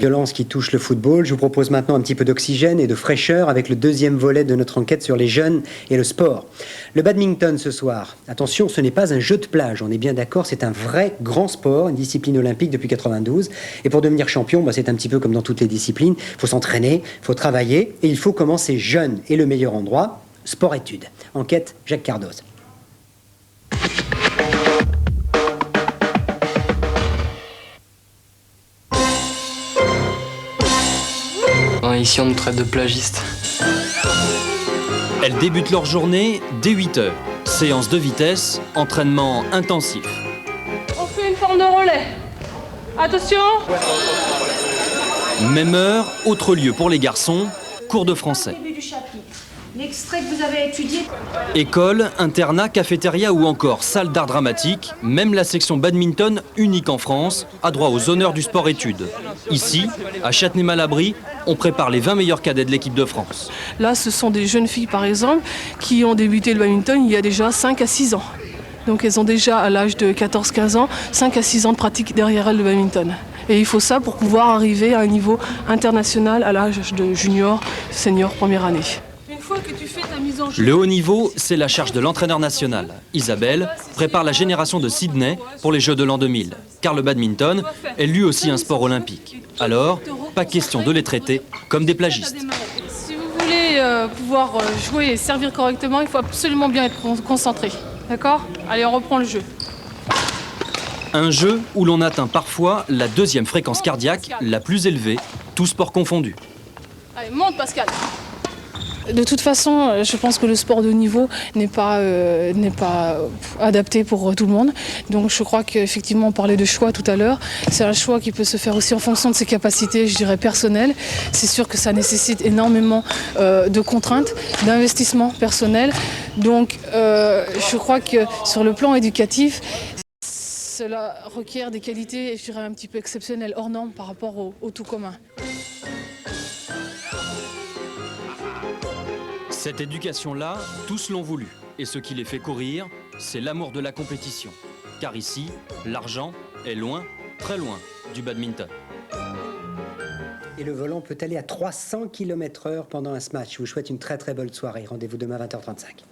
Violence qui touche le football. Je vous propose maintenant un petit peu d'oxygène et de fraîcheur avec le deuxième volet de notre enquête sur les jeunes et le sport. Le badminton ce soir. Attention, ce n'est pas un jeu de plage, on est bien d'accord, c'est un vrai grand sport, une discipline olympique depuis 92. Et pour devenir champion, c'est un petit peu comme dans toutes les disciplines. Il faut s'entraîner, il faut travailler et il faut commencer jeune. Et le meilleur endroit, sport-études. Enquête, Jacques Cardoz. Ici, on nous traite de plagistes. Elles débutent leur journée dès 8 h. Séance de vitesse, entraînement intensif. On fait une forme de relais. Attention. Même heure, autre lieu pour les garçons, cours de français. L'extrait que vous avez étudié. École, internat, cafétéria ou encore salle d'art dramatique, même la section badminton, unique en France, a droit aux honneurs du sport-études. Ici, à Châtenay-Malabry, on prépare les 20 meilleurs cadets de l'équipe de France. Là, ce sont des jeunes filles, par exemple, qui ont débuté le badminton il y a déjà 5 à 6 ans. Donc elles ont déjà, à l'âge de 14-15 ans, 5 à 6 ans de pratique derrière elles le badminton. Et il faut ça pour pouvoir arriver à un niveau international à l'âge de junior, senior, première année. Une fois que tu fais ta mise en jeu... Le haut niveau, c'est la charge de l'entraîneur national. Isabelle prépare la génération de Sydney pour les Jeux de l'an 2000. Car le badminton est lui aussi un sport olympique. Alors, pas question de les traiter comme des plagistes. Si vous voulez pouvoir jouer et servir correctement, il faut absolument bien être concentré. D'accord ? Allez, on reprend le jeu. Un jeu où l'on atteint parfois la deuxième fréquence cardiaque la plus élevée, tout sport confondu. Allez, monte Pascal. De toute façon, je pense que le sport de haut niveau n'est pas adapté pour tout le monde. Donc je crois qu'effectivement, on parlait de choix tout à l'heure. C'est un choix qui peut se faire aussi en fonction de ses capacités, je dirais, personnelles. C'est sûr que ça nécessite énormément de contraintes, d'investissement personnel. Donc je crois que sur le plan éducatif, cela requiert des qualités, je dirais, un petit peu exceptionnelles, hors normes par rapport au tout commun. Cette éducation-là, tous l'ont voulu. Et ce qui les fait courir, c'est l'amour de la compétition. Car ici, l'argent est loin, très loin, du badminton. Et le volant peut aller à 300 km/h pendant un smash. Je vous souhaite une très très bonne soirée. Rendez-vous demain à 20 h 35.